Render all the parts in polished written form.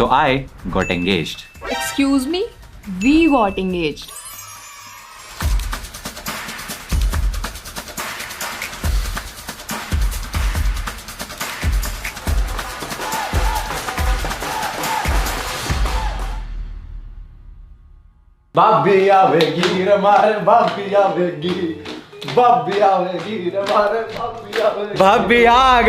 So I got engaged. Excuse me, we got engaged. भाभी आवेगी रे मारे भाभी आवेगी, भाभी आवेगी रे मारे भाभी आवेगी। भाभी आ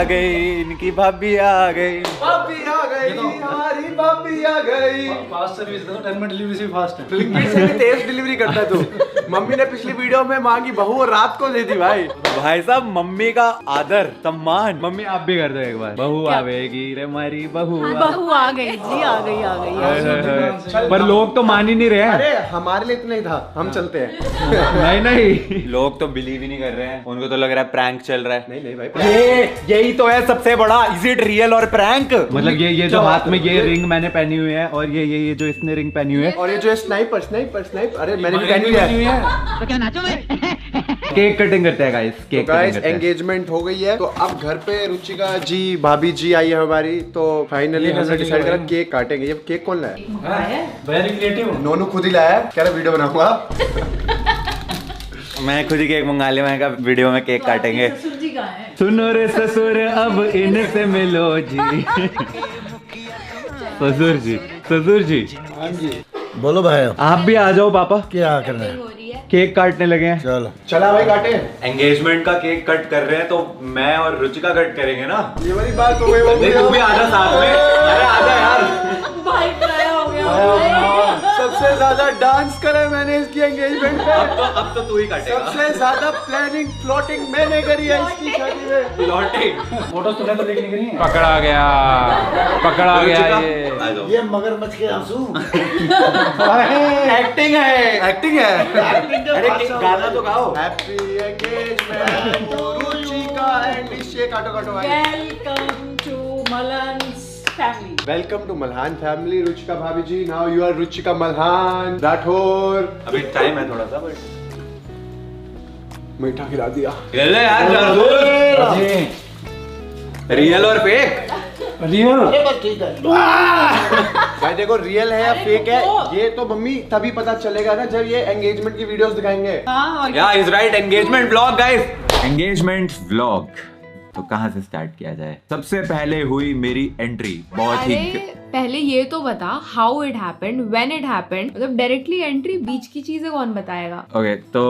गई, इनकी भाभी आ गई, भाभी आ गई, हमारी भाभी आ गई। फास्ट सर्विस दो, 10 मिनट डिलीवरी से फास्ट है। ब्लिंकिट से भी तेज डिलीवरी करता है तू। मम्मी ने पिछली वीडियो में मांगी बहू और रात को दे दी भाई। भाई साहब मम्मी का आदर सम्मान। मम्मी आप भी कर दो एक बार। बहू आवेगी रे हमारी बहू। बहू आ गई जी, आ गई। पर लोग तो मान ही नहीं रहे हैं। अरे हमारे लिए इतना ही था, हम चलते हैं। नहीं लोग तो बिलीव ही नहीं कर रहे हैं, उनको तो लग रहा है प्रैंक चल रहा है। नहीं भाई, यही तो है सबसे बड़ा। इज इट रियल और प्रैंक? मतलब ये जो हाथ में ये रिंग मैंने पहनी हुई है और ये जो इसने रिंग पहनी हुई है और ये जो स्नाइपर, अरे मैंने भी पहनी हुई है। तो क्या नाचो मैं? केक कटिंग करते हैं गाइस। केक गाइस एंगेजमेंट हो गई है, तो अब घर पे रुचिका जी भाभी जी आई है हमारी, तो फाइनली हमने डिसाइड करा केक काटेंगे। ये केक कौन लाया? Very creative. नोनू खुद ही लाया, कह रहा वीडियो बनाऊंगा। मैं खुद ही केक मंगा लिया। मैंने कहा वीडियो में केक काटेंगे। ससुर जी कहाँ हैं? सुनो रे ससुर अब इनसे मिलो जी। ससुर जी हाँ जी। बोलो भाई, आप भी आ जाओ पापा। क्या कर रहे हैं? हो रही है। केक काटने लगे हैं। चलो चला भाई काटे। एंगेजमेंट का केक कट कर रहे हैं तो मैं और रुचिका कट करेंगे ना। ये वाली बात हो गई। नहीं तू भी आजा साथ में। अरे आजा यार। भाई क्या हो गया? सबसे ज्यादा डांस करे मैंने इसकी एंगेजमेंट पे। अब तो तू ही काटेगा। सबसे ज्यादा प्लानिंग प्लॉटिंग मैंने करी है इसकी शादी में। लॉटिंग फोटोज तो देखने के नहीं है। पकड़ा गया ये। ये मगरमच्छ के आंसू। एक्टिंग है। अरे गाना तो गाओ। Happy engagement Ruchika and Nishchay. काटो भाई। Welcome to Malhan's family. Welcome to Malhan family. Ruchika भाभी ji, now you are Ruchika Malhan Rathore. अभी टाइम है थोड़ा सा बट मीठा खिला दिया। ले यार जरूर। रियल और फेक। रियल। बस ठीक है। भाई देखो रियल है या फेक है ये तो मम्मी तभी पता चलेगा ना जब ये एंगेजमेंट की वीडियोस दिखाएंगे। हाँ और या is right. Engagement vlog guys. Engagement vlog तो कहाँ से स्टार्ट किया जाए? सबसे पहले हुई मेरी एंट्री। बहुत ही अरे पहले ये तो बता how it happened, when it happened. मतलब डायरेक्टली एंट्री, बीच की चीजें कौन बताएगा? Okay, so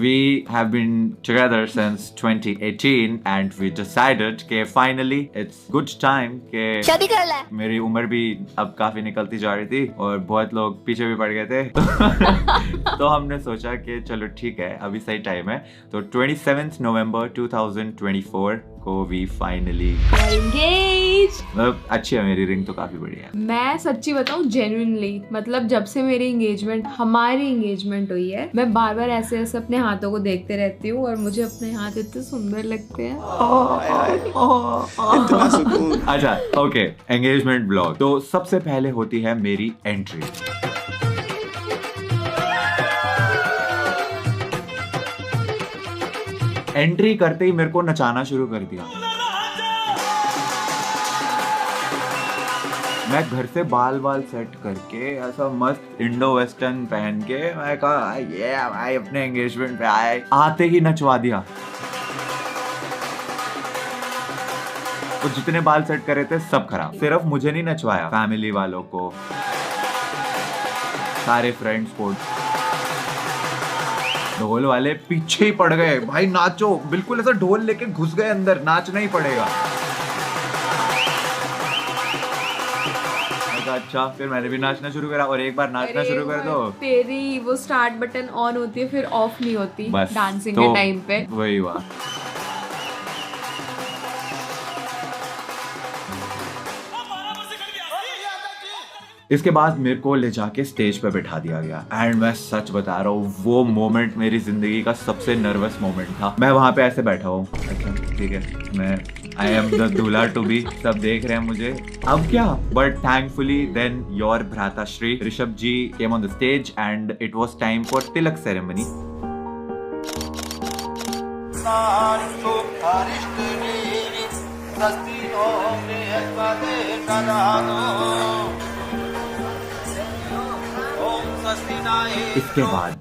we have been together since 2018 and we decided कि finally it's good time कि शादी कर ले। मेरी उम्र भी अब काफी निकलती जा रही थी और बहुत लोग पीछे भी पड़ गए थे। तो हमने सोचा कि चलो ठीक है अभी सही टाइम है। तो 27 नवंबर 2024 को we finally एंगेज। मतलब अच्छी है मेरी रिंग तो काफी बढ़िया है। मैं सच्ची बताऊं जेन्युइनली, मतलब जब से मेरी हमारी एंगेजमेंट हुई है, मैं बार बार ऐसे अपने हाथों को देखते रहती हूँ और मुझे अपने हाथ इतने सुंदर लगते हैं। अच्छा ओके, एंगेजमेंट ब्लॉग। तो सबसे पहले होती है मेरी एंट्री। एंट्री करते ही मेरे को नचाना शुरू कर दिया। मैं घर से बाल सेट करके ऐसा मस्त इंडो वेस्टर्न पहन के मैं कहा ये भाई अपने एंगेजमेंट पे आए। आते ही नचवा दिया। तो जितने बाल सेट करे थे सब खराब। सिर्फ मुझे नहीं नचवाया, फैमिली वालों को, सारे फ्रेंड्स को। ढोल वाले पीछे ही पड़ गए, भाई नाचो। बिल्कुल ऐसा ढोल लेके घुस गए अंदर, नाचना ही पड़ेगा। अच्छा फिर मैंने भी नाचना शुरू करा और एक बार नाचना शुरू कर दो तेरी वो स्टार्ट बटन ऑन होती है फिर ऑफ नहीं होती बस डांसिंग तो के टाइम पे। वही हुआ। इसके बाद मेरे को ले जाके स्टेज पे बैठा दिया गया एंड मैं सच बता रहा हूँ वो मोमेंट मेरी जिंदगी का सबसे नर्वस मोमेंट था। मैं वहां पे ऐसे बैठा हूँ, अच्छा ठीक है मैं आई एम द दूल्हा टू बी, सब देख रहे हैं मुझे, अब क्या। बट थैंकफुली देन योर भ्राताश्री Rishabh ji came on the stage and it was time for tilak ceremony. इसके बाद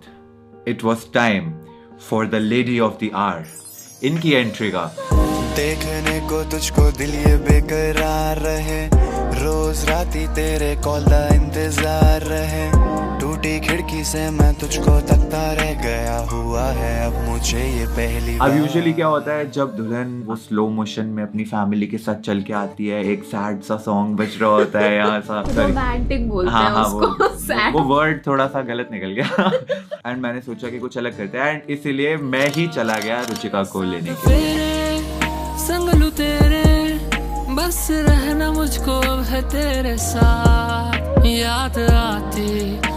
it was time for the lady of the hour. इनकी एंट्री का देखने को तुझको दिल ये बेकरार रहे, रोज राती तेरे कॉल का इंतजार रहे, टूटी खिड़की से मैं तुझको तकता रह गया, हुआ है अब मुझे ये पहली अब यूजुअली क्या होता है जब दुल्हन वो स्लो मोशन में अपनी फैमिली के साथ चल के आती है, एक सैड सा सॉन्ग बज रहा होता है यहाँ सा, रोमांटिक बोलते हैं उसको, sad। वो वर्ड थोड़ा सा गलत निकल गया एंड मैंने सोचा कि कुछ अलग करते हैं एंड इसीलिए मैं ही चला गया रुचिका को लेने के लिए। संग लूं तेरे बस रहना मुझको अब है तेरे साथ, याद आती है।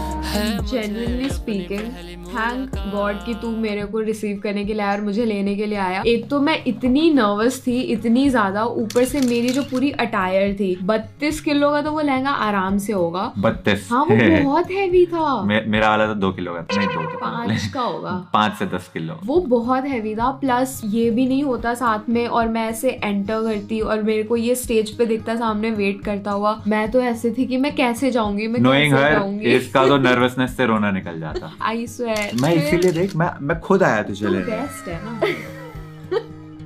Genuinely speaking, thank God कि तू मेरे को रिसीव करने के लिए आया और मुझे लेने के लिए आया। एक तो मैं इतनी नर्वस थी, इतनी ज्यादा, ऊपर से मेरी जो पूरी अटायर थी, 32 किलो का तो वो लहंगा आराम से होगा। 32? हाँ वो बहुत हैवी था। मेरा वाला तो 2 किलो का, नहीं 2 तो 5 का होगा, 5 से 10 किलो। वो बहुत हैवी था, प्लस ये भी नहीं होता साथ में, और मैं ऐसे एंटर करती और मेरे को ये स्टेज पे दिखता सामने वेट करता हुआ, मैं तो ऐसे थी कि मैं कैसे जाऊंगी, मैं Knowing कैसे her, जाऊंगी। इसका तो नर्वसनेस से रोना निकल जाता। आई स्वेयर मैं इसीलिए देख मैं खुद आया तुझे लेने। बेस्ट है ना।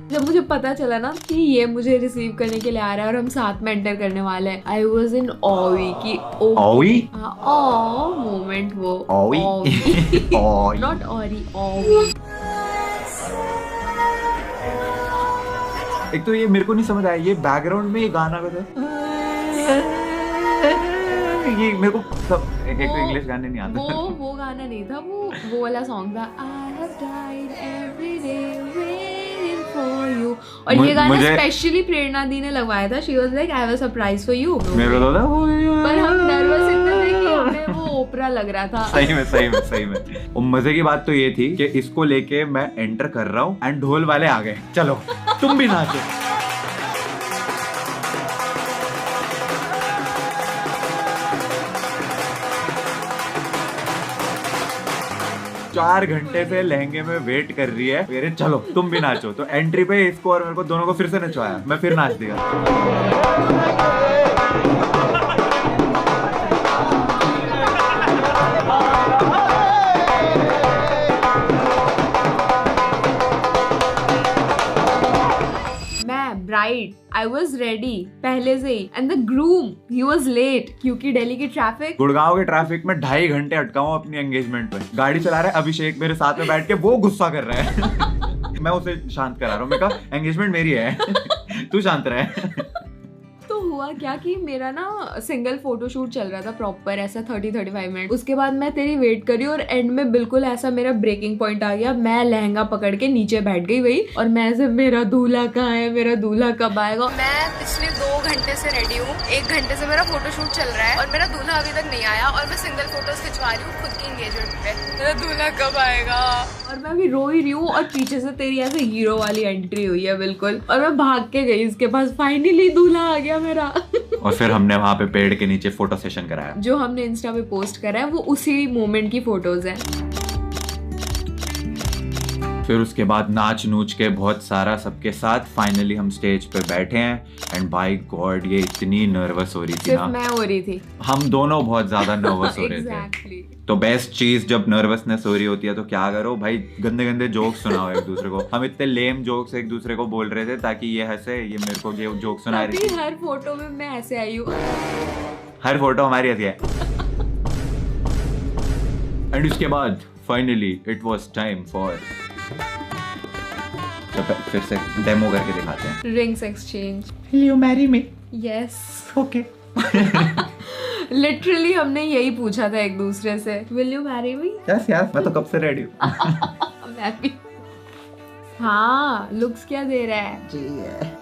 जब मुझे पता चला ना कि ये मुझे रिसीव करने के लिए आ रहा है और हम साथ में एंटर करने वाले हैं, आई वॉज इन ऑवी की ऑवी मोमेंट, वो ऑवी नॉट ऑरी, ऑवी। एक तो ये मेरे को नहीं समझ आया, ये बैकग्राउंड में ये गाना बजा, ये मेरे को सब एक तो इंग्लिश गाने नहीं आते। वो गाना नहीं था, वो वाला सॉन्ग था, I have died every day waiting for you। और ये गाना स्पेशली प्रेरणा दी ने लगवाया था। She was like, I have a surprise for you। मेरे को तो पर हम नर्वस इतने थे कि हमें वो ओपरा लग रहा था। सही में। और मजे की बात तो ये थी कि इसको लेके मैं एंटर कर रहा हूँ एंड ढोल वाले आ गए, चलो तुम भी नाचो। 4 घंटे से लहंगे में वेट कर रही है, मेरे चलो तुम भी नाचो। तो एंट्री पे इसको और मेरे को दोनों को फिर से नचवाया, मैं फिर नाच दिया। ब्राइड, आई वॉज रेडी पहले से ही, and the groom he was late क्योंकि दिल्ली की ट्रैफिक, गुड़गांव के ट्रैफिक में 2.5 घंटे अटका हूँ अपनी एंगेजमेंट पे। गाड़ी चला रहा है अभिषेक मेरे साथ में बैठ के, वो गुस्सा कर रहा है मैं उसे शांत करा रहा हूँ, मैं कहा एंगेजमेंट मेरी है तू शांत रहे। तो हुआ क्या कि मेरा ना सिंगल फोटोशूट चल रहा था प्रॉपर ऐसा 30-35 मिनट। उसके बाद मैं तेरी वेट करी और एंड में बिल्कुल ऐसा मेरा ब्रेकिंग पॉइंट आ गया। मैं लहंगा पकड़ के नीचे बैठ गई वही, और मैं ऐसे मेरा दूल्हा कहाँ है, मेरा दूल्हा कब आएगा। मैं पिछले 2 घंटे से रेडी हूँ, 1 घंटे से मेरा फोटोशूट चल रहा है और मेरा दूल्हा अभी तक नहीं आया, और मैं सिंगल फोटोज खिंचवा रही हूँ खुद की एंगेजमेंट पे। मेरा दूल्हा कब आएगा? और मैं अभी रो ही रही हूँ और पीछे से तेरी ऐसे हीरो वाली एंट्री हुई है बिल्कुल, और मैं भाग के गई इसके पास, फाइनली दूल्हा आ गया मेरा। और फिर हमने वहाँ पे पेड़ के नीचे फोटो सेशन कराया। जो हमने इंस्टा पे पोस्ट करा है वो उसी मोमेंट की फोटोज हैं। फिर उसके बाद नाच नूच के बहुत सारा सबके साथ फाइनली हम स्टेज पे बैठे हैं एंड बाय गॉड ये इतनी नर्वस हो रही थी सिर्फ ना, मैं हो रही थी, हम दोनों बहुत ज्यादा नर्वस हो रहे exactly. थे। तो बेस्ट चीज जब नर्वसनेस हो रही होती है तो क्या करो भाई, गंदे गंदे जोक्स सुनाओ एक दूसरे को। हम इतने लेम जोक्स एक दूसरे को बोल रहे थे ताकि ये हंसे, ये मेरे को ये जोक सुना रही थी। हर फोटो में मैं ऐसे आई हूँ, हर फोटो हमारी ऐसी है। एंड उसके बाद finally it was time for, तो फिर से डेमो करके दिखाते हैं। Rings exchange. Will you marry me? Yes, Okay. Literally हमने यही पूछा था एक दूसरे से, will you marry me? Yes, yes, मैं तो कब से रेडी हूँ। मैं भी। हाँ, लुक्स क्या दे रहा है? जी है।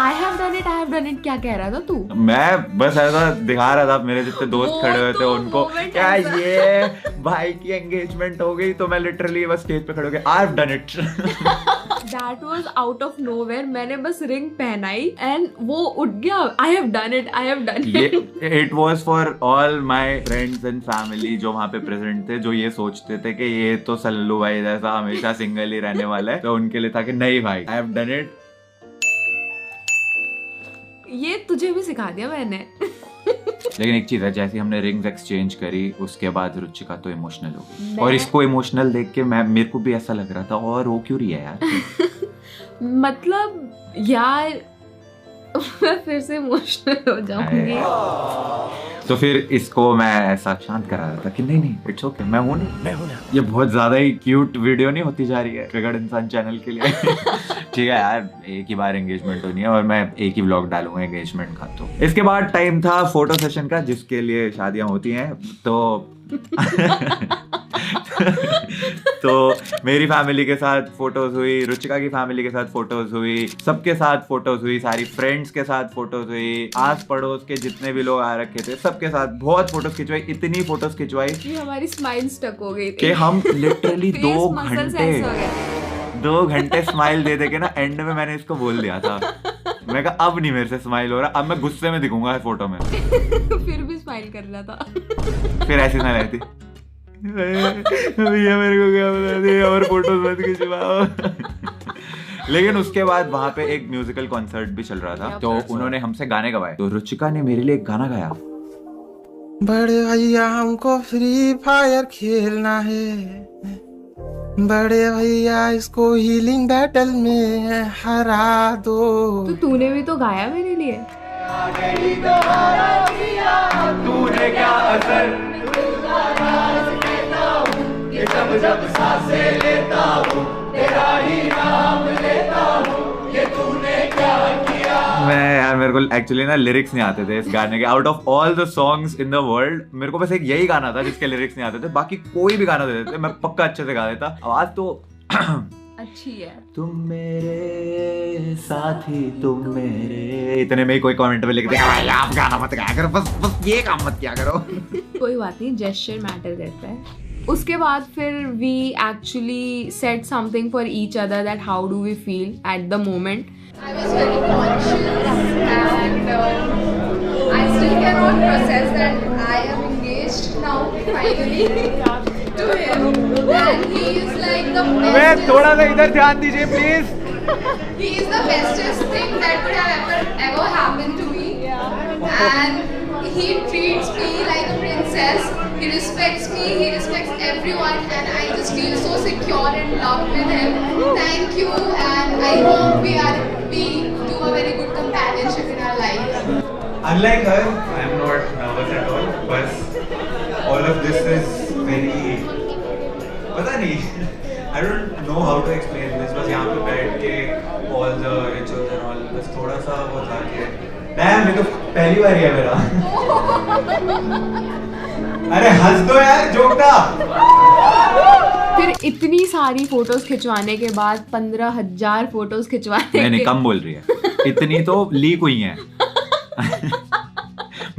आई हैव डन इट क्या कह रहा था तू? मैं बस ऐसा दिखा रहा था, मेरे जितने दोस्त वो खड़े हुए थे तो उनको moment क्या ऐसा- ये भाई की एंगेजमेंट हो गई, तो मैं लिटरली बस स्टेज पे खड़े हो गया, I have done it. That was out of nowhere. मैंने बस रिंग पहनाई एंड वो उठ गया, आई हैव डन इट। ये it was for all my friends and family जो वहाँ पे प्रेजेंट थे, जो ये सोचते थे कि ये तो सल्लू भाई जैसा हमेशा सिंगल ही रहने वाला है, तो उनके लिए था कि नहीं भाई, आई हैव डन इट। ये तुझे भी सिखा दिया मैंने। लेकिन एक चीज है, जैसे हमने रिंग्स एक्सचेंज करी उसके बाद रुचिका तो इमोशनल हो गई, मैं- और इसको इमोशनल देख के मेरे को भी ऐसा लग रहा था, और रो क्यों रही है यार? मतलब यार मैं फिर से इमोशनल हो जाऊंगी। तो फिर इसको मैं ऐसा शांत करा रहा था कि नहीं इट्स ओके, मैं हूं ना। ये बहुत ज्यादा ही क्यूट वीडियो नहीं होती जा रही है ट्रिगर्ड इंसान चैनल के लिए। ठीक है यार, एक ही बार एंगेजमेंट होनी है और मैं एक ही व्लॉग डालूंगा एंगेजमेंट का। तो इसके बाद टाइम था फोटो सेशन का, जिसके लिए शादियां होती हैं। तो मेरी फैमिली के साथ फोटोज हुई, रुचिका की फैमिली के साथ फोटोज हुई, सबके साथ फोटोज हुई, सारी फ्रेंड्स के साथ फोटोज हुई, आस पड़ोस के जितने भी लोग आ रखे थे सबके साथ बहुत फोटोज खिंचवाई। इतनी फोटोज खिंचवाई कि हमारी स्माइल स्टक हो गई थी कि हम लिटरली Face muscles ऐसे हो गए। 2 घंटे स्माइल दे के ना एंड में मैंने इसको बोल दिया था, मैं कहा अब नहीं मेरे से स्माइल हो रहा, अब मैं गुस्से में दिखूंगा फोटो में। फिर भी स्माइल कर रहा था। फिर ऐसी ना रहती, भैया मेरे को क्या बता दिया और फोटोज मत खिंचवाओ। लेकिन उसके बाद वहाँ पे एक म्यूजिकल कॉन्सर्ट भी चल रहा था, तो उन्होंने हमसे गाने गवाए। तो रुचिका ने मेरे लिए एक गाना गाया। बड़े भैया हमको फ्री फायर खेलना है, बड़े भैया इसको हीलिंग बैटल में हरा दो। तो तूने भी तो गाया मेरे लिए। तूने क्या असर जब सांसें लेता हूँ तेरा ही नाम लेता हूँ, ये तूने क्या किया। मैं यार, मेरे को एक्चुअली ना लिरिक्स नहीं आते थे इस गाने के। Out of all the songs in the world मेरे को बस एक यही गाना था जिसके लिरिक्स नहीं आते थे, बाकी कोई भी गाना दे देते मैं पक्का अच्छे से गा देता। आवाज तो अच्छी है। तुम मेरे साथी तुम मेरे, इतने में ही कोई कमेंट में लिख दे आप गाना मत गाया करो, बस ये काम मत किया करो। कोई बात नहीं, जेस्चर मैटर करता है। उसके बाद फिर we actually said something for each other that how do we feel at the moment. I was very conscious and I still cannot process that I am engaged now finally to him, and he is like the bestest. थोड़ा सा इधर ध्यान दीजिए please. He is the bestest thing that could have ever happened to me, and he treats me like a princess. He respects me, he respects everyone, and I just feel so secure and loved with him. Thank you, and I hope we do a very good companionship in our life. Unlike her, I am not nervous at all. But all of this is very, पता नहीं, I don't know how to explain this. बस यहाँ पे बैठ के all the rituals and all, बस थोड़ा सा वो था कि damn, ये तो पहली बार ही है मेरा। अरे हंस दो यार, जोक था। फिर इतनी सारी फोटोज खिंचवाने के बाद 15,000 फोटोज खिंचवाने नहीं कम बोल रही है, इतनी तो लीक हुई हैं।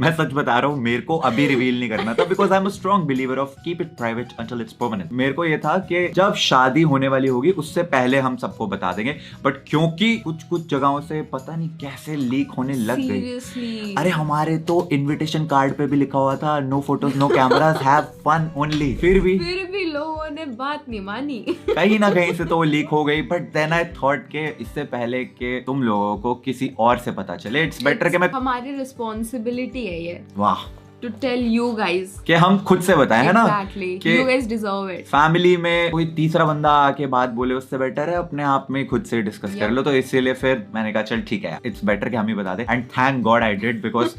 मैं सच बता रहा हूँ, मेरे को अभी रिवील नहीं करना था because I am a strong believer of keep it private until it's permanent. मेरे को ये था कि जब शादी होने वाली होगी उससे पहले हम सबको बता देंगे, बट क्योंकि कुछ जगहों से पता नहीं कैसे लीक होने लग गई। Seriously? अरे हमारे तो इनविटेशन कार्ड पे भी लिखा हुआ था no photos no cameras, have fun only. फिर भी लोगों ने बात नहीं मानी। कहीं ना कहीं से तो वो लीक हो गई, बट देन आई थॉट के इससे पहले के तुम लोगों को किसी और से पता चले, इट्स बेटर कि मैं, हमारी रिस्पॉन्सिबिलिटी है ये वाह, to tell you guys कि हम खुद से बताएं, है ना, exactly. कि you guys deserve it. Family में कोई तीसरा बंदा आके बात बोले उससे बेटर है अपने आप में खुद से डिस्कस कर लो। तो इसीलिए फिर मैंने कहा चल ठीक है, इट्स बेटर कि हम ही बता दें, and thank God I did because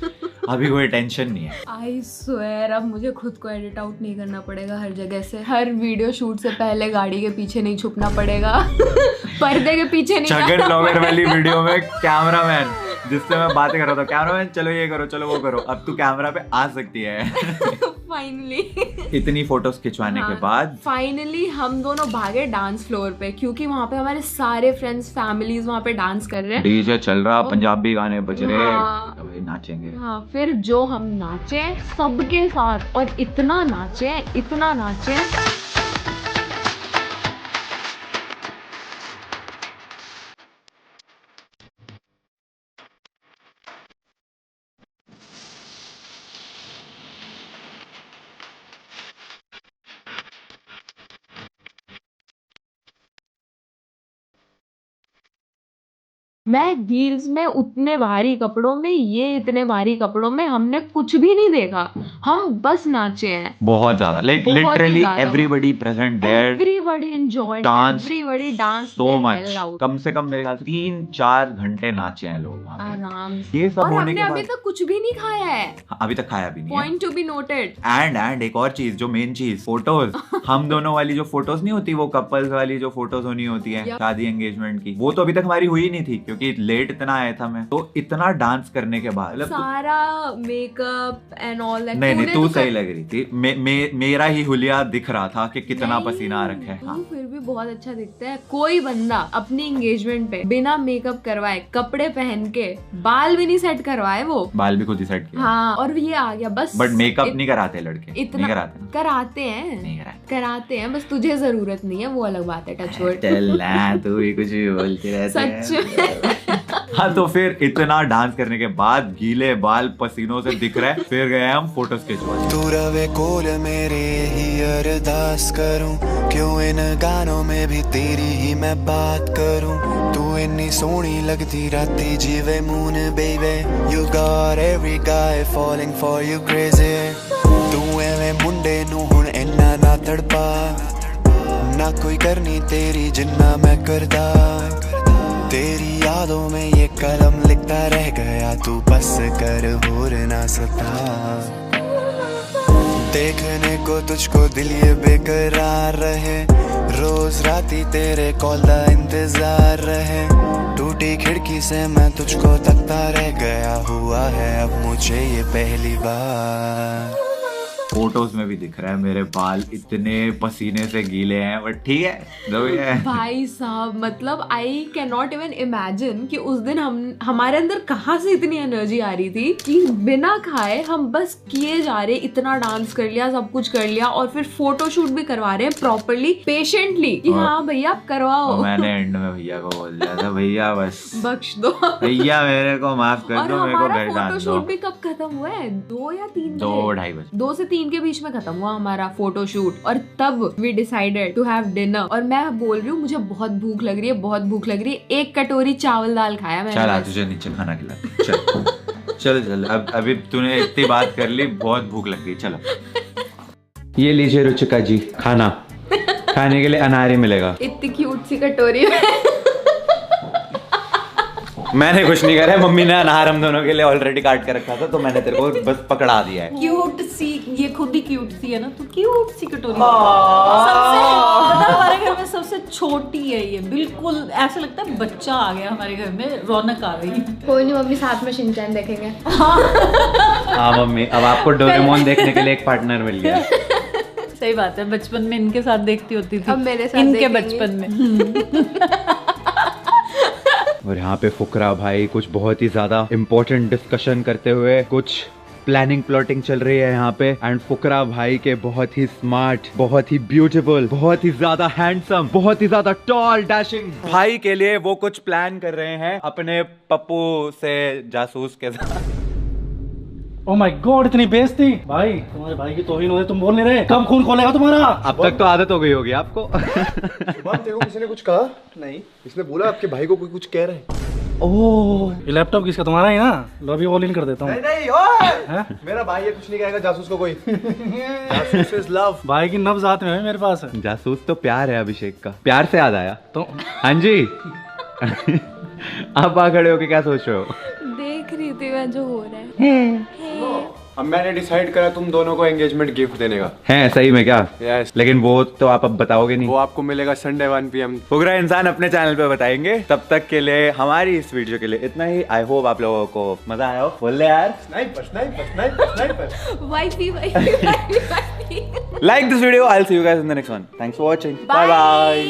अभी कोई टेंशन नहीं है। I swear अब मुझे खुद को एडिट आउट नहीं करना पड़ेगा हर जगह से। हर वीडियो शूट से पहले गाड़ी के पीछे नहीं छुपना पड़ेगा। पर्दे के पीछे नहीं जगन ब्लॉगर वाली वीडियो में कैमरामैन जिससे मैं बातें कर रहा था, कैमरामैन चलो ये करो, चलो वो करो, अब तू कैमरा पे आ सकती है। फाइनली इतनी फोटोज खिंचवाने के बाद फाइनली हम दोनों भागे डांस फ्लोर पे, क्योंकि वहाँ पे हमारे सारे फ्रेंड्स फैमिलीज वहाँ पे डांस कर रहे हैं। डीजे चल रहा, पंजाबी गाने बज रहे, हाँ। अबे नाचेंगे। हाँ, फिर जो हम नाचे सबके साथ, और इतना नाचे। मैं हील्स में, उतने भारी कपड़ों में, ये इतने भारी कपड़ों में, हमने कुछ भी नहीं देखा, हम बस नाचे हैं बहुत ज्यादा, लाइक बहुत ही लिटरली ज्यादा। Everybody present there, everybody enjoyed, Dance everybody dance so much. कम से कम मेरे ख्याल से 3-4 घंटे नाचे हैं लोग वहाँ पे। आराम से। ये सब और होने हमने के अभी बाद तक कुछ भी नहीं खाया है। अभी तक खाया भी नहीं है। Point to be noted. And एक और चीज, जो मेन चीज, फोटोज। हम दोनों वाली जो फोटोज नहीं होती, वो कपल्स वाली जो फोटोज होनी होती है शादी एंगेजमेंट की, वो तो अभी तक हमारी हुई नहीं थी, क्योंकि लेट इतना आया था मैं। तो इतना डांस करने के बाद सारा मेकअप एंड ऑल दैट। नहीं तू सही लग रही थी। मेरा ही हुलिया दिख रहा था कि कितना पसीना रखा है। तू फिर भी बहुत अच्छा दिखता है। कोई बंदा अपनी एंगेजमेंट पे बिना मेकअप करवाए, कपड़े पहन के, बाल भी नहीं सेट करवाए, वो बाल भी खुद ही सेट किया। हाँ, और ये आ गया बस। बट मेकअप नहीं कराते लड़के, इतना नहीं कराते। कराते हैं, बस तुझे जरूरत नहीं है, वो अलग बात है। Touch word. तू ही कुछ भी बोलती रहती है। सच। हाँ, तो फिर इतना डांस करने के बाद गीले बाल पसीनों से दिख रहे हैं, फिर गए हम फोटोज खिंचवाने। तू रवे कोल मेरे ही अरदास करूं, क्यों इन गानों में भी तेरी ही मैं बात करूं। तू इन्नी सोहनी लगती राती जीवे moon baby, you got every guy falling for you crazy। तू एवें मुंडे नू हुण इन्ना ना तड़पा, ना कोई करनी तेरी जिन्ना मैं करदा। तेरी यादों में ये कलम लिखता रह गया, तू बस कर होर ना सता। देखने को तुझको दिल ये बेकरार रहे, रोज राती तेरे कॉल का इंतजार रहे। टूटी खिड़की से मैं तुझको तकता रह गया, हुआ है अब मुझे ये पहली बार। फोटोज में भी दिख रहा है मेरे बाल इतने पसीने से गीले हैं, बट ठीक है जो भी है। भाई साहब, मतलब I can not even imagine कि उस दिन हमारे अंदर कहाँ से इतनी एनर्जी आ रही थी कि बिना खाए हम बस किए जा रहे, इतना डांस कर लिया, सब कुछ कर लिया, और फिर फोटो शूट भी करवा रहे हैं प्रॉपरली, पेशेंटली कि हाँ भैया आप करवाओ। मैंने एंड में भैया को बोल दिया था, भैया बस बख्श दो भैया, मेरे को माफ कर दो, मेरे को घर डाल फोटो दो। शूट भी कब खत्म हुआ है? 2 या 3 2-2:30 बजे। 2 से 3 के बीच में खत्म हुआ हमारा फोटो शूट, और तब we decided to have dinner. और मैं बोल रही हूँ मुझे बहुत भूख लग रही है, बहुत भूख लग रही है। 1 कटोरी चावल दाल खाया मैंने। चल तुझे नीचे खाना खिला। चल अब अभी तूने इतनी बात कर ली, बहुत भूख लग गई। चलो ये लीजिए रुचिका जी खाना, खाने के लिए अनार मिलेगा। इतनी क्यूट सी कटोरी में। मैंने कुछ नहीं करा, मम्मी ने अनार हम दोनों के लिए ऑलरेडी काट के रखा था, तो मैंने तेरे को बस पकड़ा दिया है। क्यूट सी, ये खुद ही क्यूट सी है ना, तो क्यूट सी कटोरी। सबसे हमारे घर में सबसे छोटी है ये, बिल्कुल ऐसा लगता है बच्चा आ गया हमारे घर में, रौनक आ गई। कोई नहीं मम्मी, साथ में शिनचैन देखेंगे। हाँ मम्मी, अब आपको डोरेमोन देखने के लिए एक पार्टनर मिल गया। सही बात है, बचपन में इनके साथ देखती होती थी, अब मेरे साथ इनके देखेंगे। बचपन में। और यहाँ पे फुकरा भाई कुछ बहुत ही ज्यादा इम्पोर्टेंट डिस्कशन करते हुए, कुछ प्लानिंग प्लॉटिंग चल रही है यहाँ पे। एंड फुकरा भाई के बहुत ही स्मार्ट, बहुत ही ब्यूटीफुल, बहुत ही ज्यादा हैंडसम, बहुत ही ज्यादा टॉल डैशिंग भाई के लिए वो कुछ प्लान कर रहे हैं अपने पप्पू से जासूस के साथ। ओह माय गॉड, इतनी बेइज्जती भाई, तुम्हारे भाई की तौहीन हो रही, तुम बोल नहीं रहे, कब खून खोलेगा तुम्हारा? अब तक तो आदत हो गई होगी आपको। देखो किसी ने कुछ कहा नहीं, इसने बोला आपके भाई को कोई कुछ कह रहे हैं। ओह, ये लैपटॉप किसका? तुम्हारा ही ना? लो अभी ऑल इन कर देता हूँ। नहीं ओए, मेरा भाई है, कुछ नहीं कहेगा जासूस को कोई। जासूस इज लव। भाई की नब्ज हाथ में है मेरे पास। जासूस तो प्यार है अभिषेक का। प्यार से याद आया तो हाँ जी। आप आ खड़े हो के क्या सोच रहे हो? देख रही थी मैं जो हो रहा है। अब मैंने डिसाइड करा तुम दोनों को एंगेजमेंट गिफ्ट देने का। है सही में क्या? Yes. लेकिन वो तो आप अब बताओगे नहीं। वो आपको मिलेगा संडे 1 PM। फुकरा इंसान अपने चैनल पे बताएंगे। तब तक के लिए हमारी इस वीडियो के लिए इतना ही। आई होप आप लोगों को मजा आया हो। बोल ले यार। Sniper sniper sniper sniper. Wifey Like this video. I'll see you guys in the next one. Thanks for watching. Bye bye.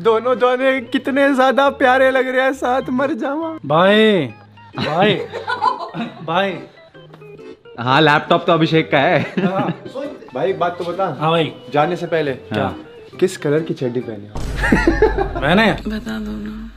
दोनों दोनों कितने ज्यादा प्यारे लग रहे हैं, साथ मर जावा। Bye bye bye. हाँ लैपटॉप तो अभिषेक का है। भाई एक बात तो बता। हाँ भाई। जाने से पहले क्या? किस कलर की चड्डी पहनी हो? मैंने बता दो ना।